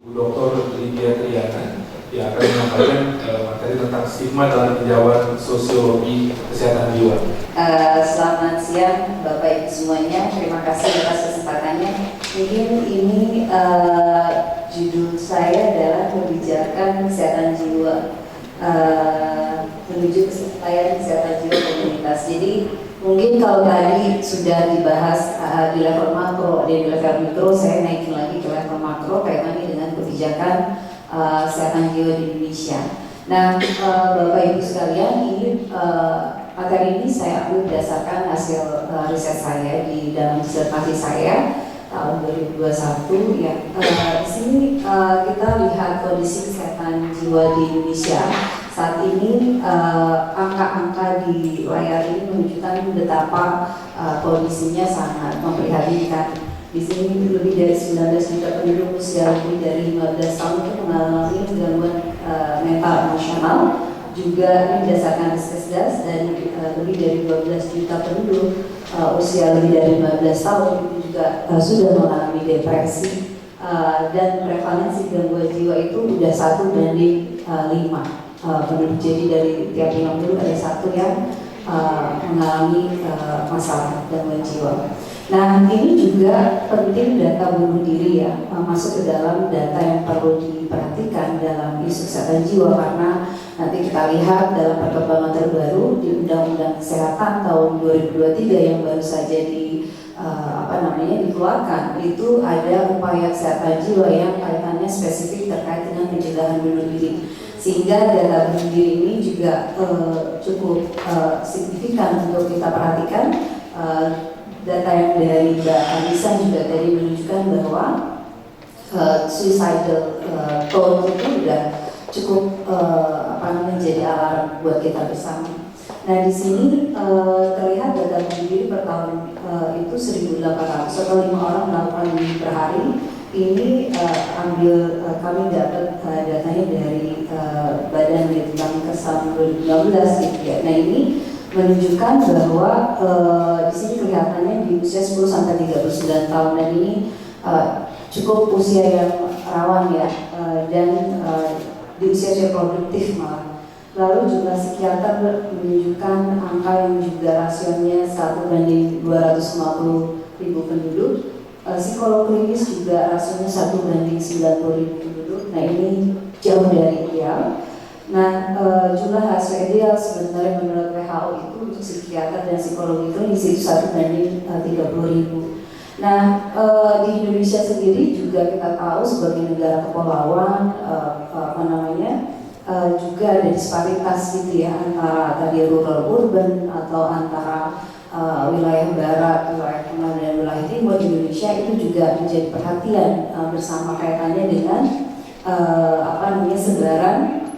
Dr. Lydia Triana yang akan menyampaikan materi tentang stigma dalam tinjauan sosiologi kesehatan jiwa. Selamat siang Bapak Ibu semuanya, terima kasih atas kesempatannya. Mungkin ini judul saya adalah kebijakan kesehatan jiwa menuju kesetaraan kesehatan jiwa komunitas. Jadi mungkin kalau tadi sudah dibahas di level makro dan di level mikro, saya naikin lagi ke level makro kaitannya dengan kebijakan kesehatan jiwa di Indonesia. Nah, Bapak Ibu sekalian, ini materi ini saya ambil berdasarkan hasil riset saya di dalam disertasi saya tahun 2021 ya. Di sini kita lihat kondisi kesehatan jiwa di Indonesia saat ini. Angka-angka di layar ini menunjukkan betapa kondisinya sangat memprihatinkan. Di sini lebih dari 19 juta penduduk usia lebih dari 15 tahun itu mengalami gangguan mental emosional. Juga ini berdasarkan Riskesdas, dan lebih dari 12 juta penduduk usia lebih dari 15 tahun itu juga sudah mengalami depresi, dan prevalensi gangguan jiwa itu sudah 1:5 penduduk. Jadi dari tiap 50 ada satu yang mengalami masalah gangguan jiwa. Nah, ini juga penting data bunuh diri ya, masuk ke dalam data yang perlu diperhatikan dalam isu kesehatan jiwa, karena nanti kita lihat dalam perkembangan terbaru di Undang-Undang Kesehatan tahun 2023 yang baru saja dikeluarkan, itu ada upaya kesehatan jiwa yang kaitannya spesifik terkait dengan pencegahan bunuh diri, sehingga data bunuh diri ini juga cukup signifikan untuk kita perhatikan. Data yang dari Mbak Anissa juga tadi menunjukkan bahwa suicidal tone itu sudah cukup menjadi alarm buat kita bersama. Nah, di sini terlihat data bunuh diri per tahun itu 1.800 atau 5 orang melakukan bunuh per hari. Ini kami dapat datanya dari Badan Litbang Kesehatan 2016 gitu ya. Nah, ini menunjukkan bahwa di sini kelihatannya di usia 10 sampai 39 tahun, dan ini cukup usia yang rawan ya, dan di usia produktif malah. Lalu jumlah psikiater menunjukkan angka yang juga rasionya 1:250.000 penduduk. Psikolog klinis juga rasionya 1:90.000 penduduk. Nah, ini jauh dari ideal. Nah, jumlah rasio ideal sebenarnya menurut WHO itu untuk psikiater dan psikologi klinis itu 1:30.000. Nah, di Indonesia sendiri juga kita tahu sebagai negara kepulauan, juga ada disparitas gitu ya, antara tadi rural urban atau antara wilayah barat, wilayah tengah dan wilayah timur di Indonesia. Itu juga menjadi perhatian bersama kaitannya dengan sebaran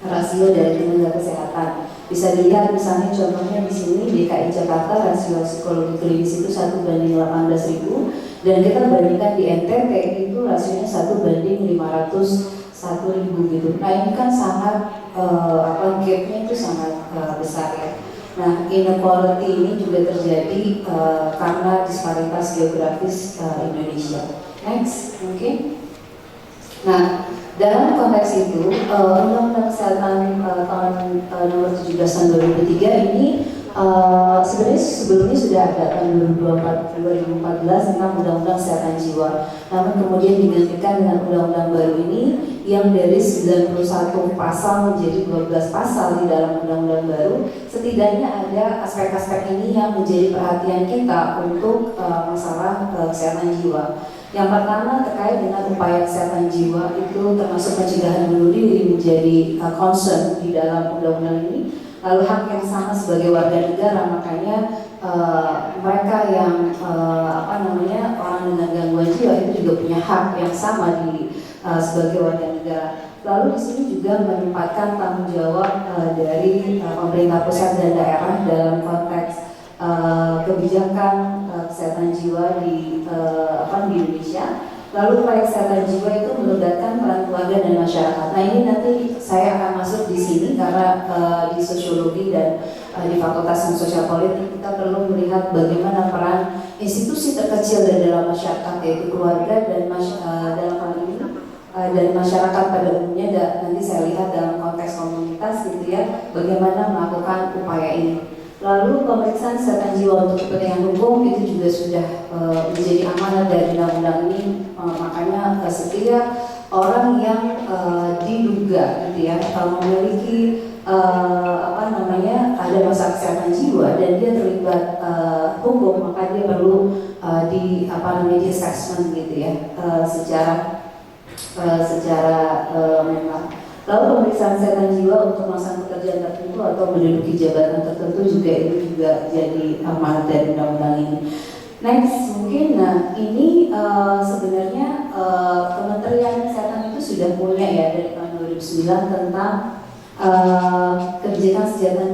rasio dari tenaga kesehatan. Bisa dilihat misalnya contohnya di sini DKI Jakarta rasio psikologi klinis itu 1:18.000, dan kita bandingkan di NTT itu rasionya 1:501.000 gitu. Nah, ini kan sangat gapnya itu sangat besar ya. Nah, inequality ini juga terjadi karena disparitas geografis Indonesia. Next, mungkin. Nah, dalam konteks itu, Undang-Undang Kesehatan tahun nomor 17 tahun 2003 ini sebenarnya sebelumnya sudah ada tahun 2014 tentang Undang-Undang Kesehatan Jiwa. Namun kemudian digantikan dengan undang-undang baru ini yang dari 91 pasal menjadi 12 pasal di dalam undang-undang baru. Setidaknya ada aspek-aspek ini yang menjadi perhatian kita untuk masalah kesehatan jiwa. Yang pertama terkait dengan upaya kesehatan jiwa itu termasuk pencegahan bunuh diri menjadi concern di dalam undang-undang ini. Lalu hak yang sama sebagai warga negara, makanya mereka yang orang dengan gangguan jiwa itu juga punya hak yang sama sebagai warga negara. Lalu di sini juga menempatkan tanggung jawab dari pemerintah pusat dan daerah dalam konteks kebijakan kesehatan jiwa di Indonesia. Lalu upaya kesehatan jiwa itu melibatkan peran keluarga dan masyarakat. Nah, ini nanti saya akan masuk di sini karena di sosiologi dan di Fakultas Sosial Politik kita perlu melihat bagaimana peran institusi terkecil dari dalam masyarakat, yaitu keluarga dan dalam hal ini dan masyarakat pada umumnya. Nanti saya lihat dalam konteks komunitas gitu ya, bagaimana melakukan upaya ini. Lalu pemeriksaan kesehatan jiwa untuk kepentingan hukum itu juga sudah menjadi amanat dari undang-undang ini. Makanya setiap orang yang diduga gitu ya memiliki ada masalah kesehatan jiwa dan dia terlibat hukum, maka dia perlu di assessment gitu ya secara mental. Lalu pemeriksaan kesehatan jiwa untuk melaksanakan pekerjaan tertentu atau menduduki jabatan tertentu juga itu juga jadi amanat dari undang-undang ini. Next mungkin, ini sebenarnya Kementerian Kesehatan itu sudah punya ya dari tahun 2009 tentang kebijakan kesehatan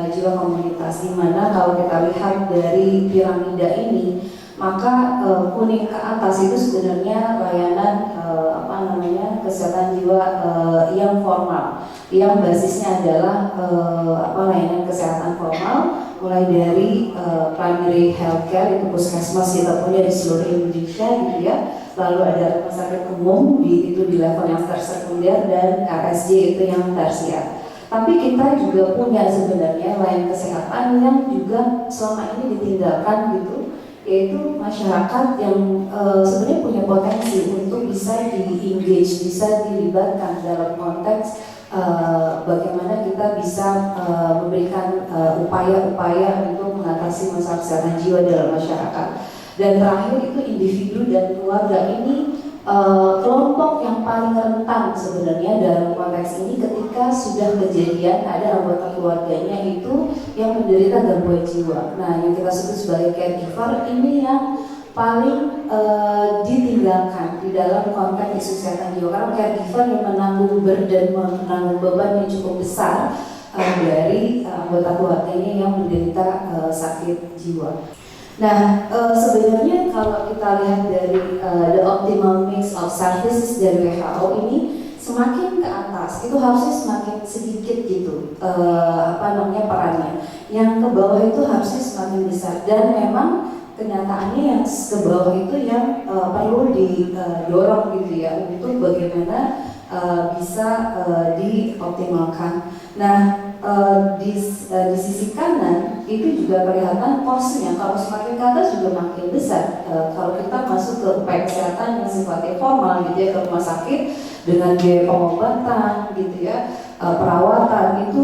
jiwa komunitas, di mana kalau kita lihat dari piramida ini, maka kuning ke atas itu sebenarnya layanan kesehatan jiwa yang formal, yang basisnya adalah layanan kesehatan formal, mulai dari primary healthcare itu puskesmas kita punya di seluruh Indonesia gitu ya. Lalu ada rumah sakit umum di level yang tersekunder, dan RSJ itu yang tersier. Tapi kita juga punya sebenarnya layanan kesehatan yang juga selama ini ditinggalkan gitu, yaitu masyarakat yang sebenarnya punya potensi untuk bisa di-engage, bisa dilibatkan dalam konteks bagaimana kita bisa memberikan upaya-upaya untuk mengatasi masalah kesehatan jiwa dalam masyarakat. Dan terakhir itu individu dan keluarga ini kelompok yang paling rentan sebenarnya dalam konteks ini ketika sudah kejadian ada anggota keluarganya itu yang menderita gangguan jiwa. Nah, yang kita sebut sebagai caregiver ini yang paling ditinggalkan di dalam konteks isu kesehatan jiwa, karena caregiver yang menanggung beban yang cukup besar dari anggota keluarganya yang menderita sakit jiwa. Nah, sebenarnya kalau kita lihat dari the optimal mix of services dari WHO ini, semakin ke atas itu harusnya semakin sedikit gitu perannya. Yang ke bawah itu harusnya semakin besar, dan memang kenyataannya yang ke bawah itu yang perlu didorong gitu ya untuk bagaimana bisa dioptimalkan. Nah, di sisi kanan itu juga kelihatan posnya, kalau semakin ke atas juga makin besar. Kalau kita masuk ke upaya kesehatan yang sifatnya formal gitu ya, ke rumah sakit dengan biaya pengobatan gitu ya, perawatan itu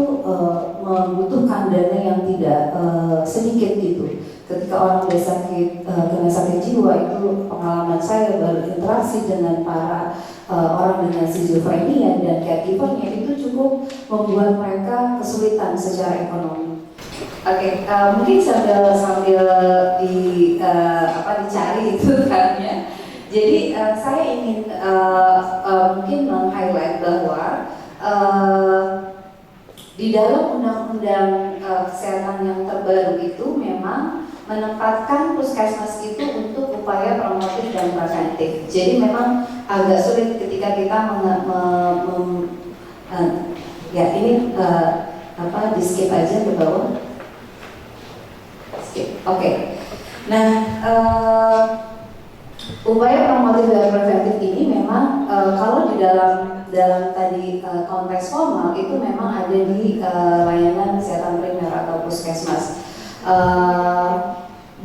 membutuhkan dana yang tidak sedikit gitu. Ketika orang udah sakit, kena sakit jiwa, itu pengalaman saya berinteraksi dengan para orang dengan skizofrenia dan caregivernya, itu cukup membuat mereka kesulitan secara ekonomi. Oke, mungkin sambil dicari itu kan ya. Jadi saya ingin mungkin meng-highlight bahwa di dalam undang-undang kesehatan yang terbaru itu memang menempatkan puskesmas itu untuk upaya promotif dan preventif. Jadi memang agak sulit ketika kita di skip aja ke bawah. Skip. Oke. Nah, upaya promotif dan preventif ini memang kalau di dalam tadi konteks formal itu memang ada di layanan kesehatan primer atau puskesmas.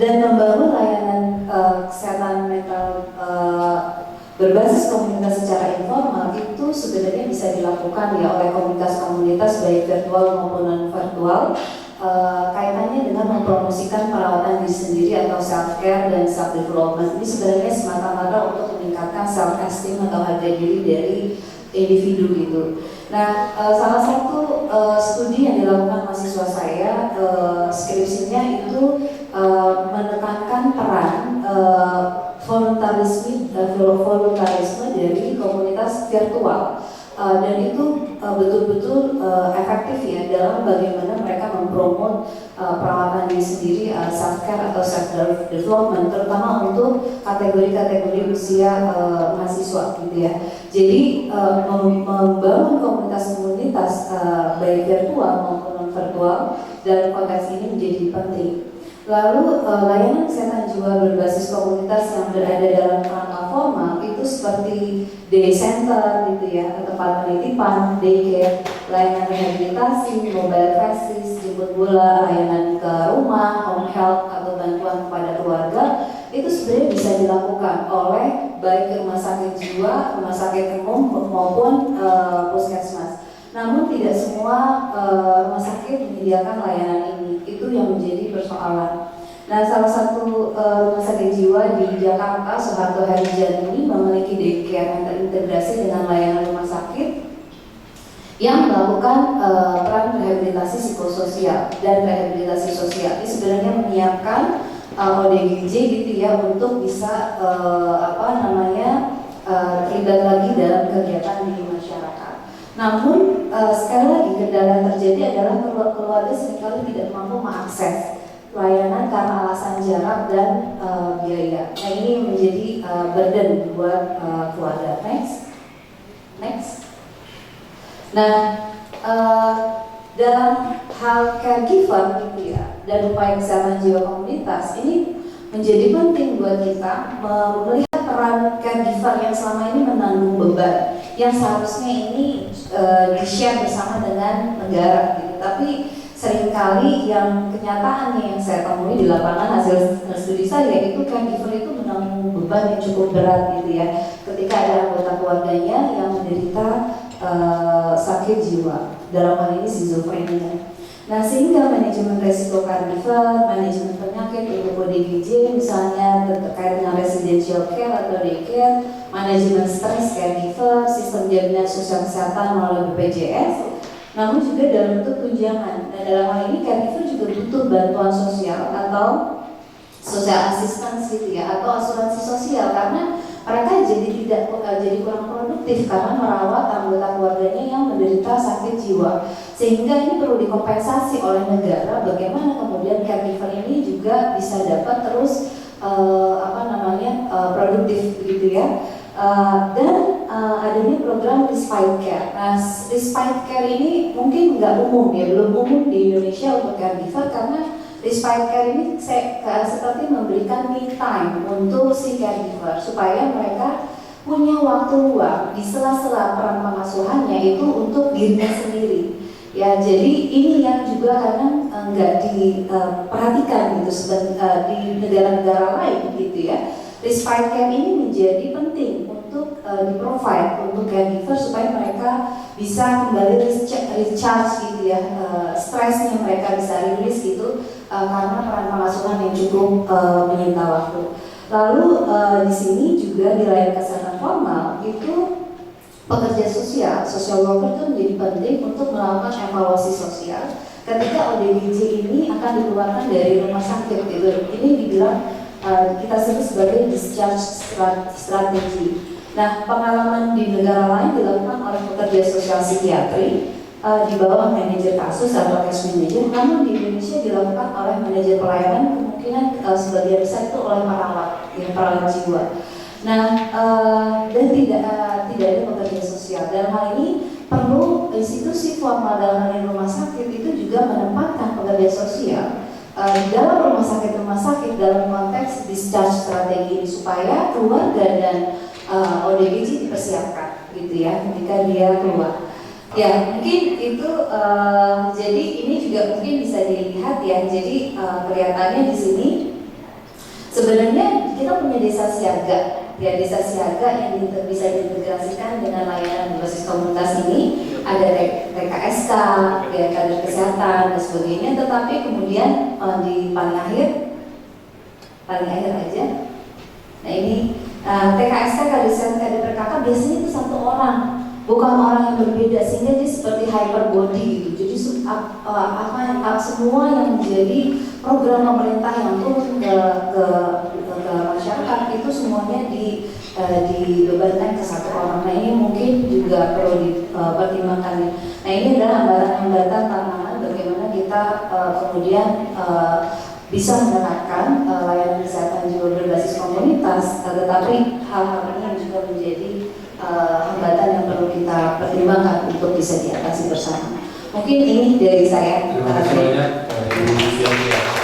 Dan membangun layanan kesehatan mental berbasis komunitas secara informal itu sebenarnya bisa dilakukan ya oleh komunitas-komunitas baik virtual maupun non-virtual, kaitannya dengan mempromosikan perawatan diri sendiri atau self-care dan self-development. Ini sebenarnya semata-mata untuk meningkatkan self-esteem atau harga diri dari individu gitu. Nah, salah satu studi yang dilakukan mahasiswa saya, skripsinya itu menekankan peran voluntarisme dari komunitas virtual, dan itu betul-betul efektif ya dalam bagaimana mereka mempromot perawatan diri sendiri, self-care atau self-development, terutama untuk kategori-kategori usia mahasiswa gitu ya. Jadi membangun komunitas-komunitas baik virtual maupun non-virtual dalam konteks ini menjadi penting. Lalu layanan kesehatan jiwa berbasis komunitas yang berada dalam kerangka formal itu seperti day center gitu ya, tempat penitipan, daycare, layanan rehabilitasi, mobile crisis, jemput bola, layanan ke rumah, home health atau bantuan kepada keluarga itu sebenarnya bisa dilakukan oleh baik rumah sakit jiwa, rumah sakit umum maupun puskesmas. Namun tidak semua rumah sakit menyediakan layanan ini, itu yang menjadi persoalan. Nah, salah satu rumah sakit jiwa di Jakarta, Soeharto Harjah ini memiliki daycare yang terintegrasi dengan layanan rumah sakit yang melakukan peran rehabilitasi psikososial dan rehabilitasi sosial. Ini sebenarnya menyiapkan ODGJ gitu ya untuk bisa terlibat lagi dalam kegiatan di masyarakat. Namun sekali lagi kendala terjadi adalah keluarga seringkali tidak mampu mengakses layanan karena alasan jarak dan biaya. Nah, ini menjadi burden buat keluarga. Next. Nah, dalam hal caregiver gitu ya dan upaya kesehatan jiwa komunitas ini menjadi penting buat kita melihat peran caregiver yang selama ini menanggung beban yang seharusnya ini di-share bersama dengan negara gitu. Tapi seringkali yang kenyataannya yang saya temui di lapangan hasil studi saya itu caregiver itu menanggung beban yang cukup berat gitu ya ketika ada anggota keluarganya yang menderita sakit jiwa, dalam hal ini schizophrenia. Nah, sehingga manajemen resiko caregiver, manajemen penyakit untuk ODGJ misalnya terkait dengan residential care atau daycare, manajemen stres caregiver, sistem jaminan sosial kesehatan melalui BPJS, namun juga dalam bentuk tunjangan. Dan dalam hal ini caregiver juga butuh bantuan sosial atau social assistance gitu ya, atau asuransi sosial karena mereka jadi kurang produktif karena merawat anggota keluarganya yang menderita sakit jiwa. Sehingga ini perlu dikompensasi oleh negara bagaimana kemudian caregiver ini juga bisa dapat terus produktif gitu ya. Dan adanya program respite care. Nah, respite care ini mungkin nggak umum ya, belum umum di Indonesia untuk caregiver karena respite care ini seperti memberikan me time untuk si caregiver supaya mereka punya waktu luang di sela-sela peran pengasuhannya itu untuk dirinya sendiri. Ya, jadi ini yang juga kadang nggak diperhatikan gitu di negara-negara lain gitu ya. Respite care ini menjadi penting untuk di-provide untuk caregiver supaya mereka bisa kembali recharge gitu ya, stresnya mereka bisa rilis gitu karena peran pengasuhan yang cukup menyita waktu. Lalu di sini juga di layanan kesehatan formal itu pekerja sosial, social worker itu menjadi penting untuk melakukan evaluasi sosial ketika ODGJ ini akan dikeluarkan dari rumah sakit gitu. Ini dibilang kita sebut sebagai discharge strategy. Nah, pengalaman di negara lain dilakukan oleh pekerja sosial psikiatri di bawah manajer kasus atau case manager, namun di Indonesia dilakukan oleh manajer pelayanan, kemungkinan sebagian besar itu oleh perawat jiwa. Nah, dan tidak ada pekerja sosial. Dalam hal ini perlu institusi formal dalam hal rumah sakit itu juga menempatkan pekerja sosial di dalam rumah sakit dalam konteks discharge strategi ini supaya keluarga dan ODGJ dipersiapkan gitu ya ketika dia keluar. Ya, mungkin itu jadi ini juga mungkin bisa dilihat ya. Jadi kelihatannya di sini sebenarnya kita punya desa siaga. Ya, desa siaga yang bisa diintegrasikan dengan layanan berbasis komunitas ini. Ada TKSK, ya, kader kesehatan dan sebagainya. Tetapi kemudian di paling akhir aja. Nah, ini TKSK, kader PKK biasanya itu satu orang, bukan orang yang berbeda, sehingga dia seperti hyperbody gitu. Jadi semua yang menjadi program pemerintah yang turun ke masyarakat itu semuanya dibebankan ke satu orang. Nah, ini mungkin juga perlu dipertimbangkan. Nah, ini adalah hambatan-hambatan tantangan bagaimana kita kemudian bisa menerapkan layanan kesehatan jiwa berbasis komunitas, tetapi hal-hal ini yang juga menjadi hambatan yang perlu kita pertimbangkan untuk bisa diatasi bersama. Mungkin ini dari saya. Terima kasih banyak, Ibu Luciana.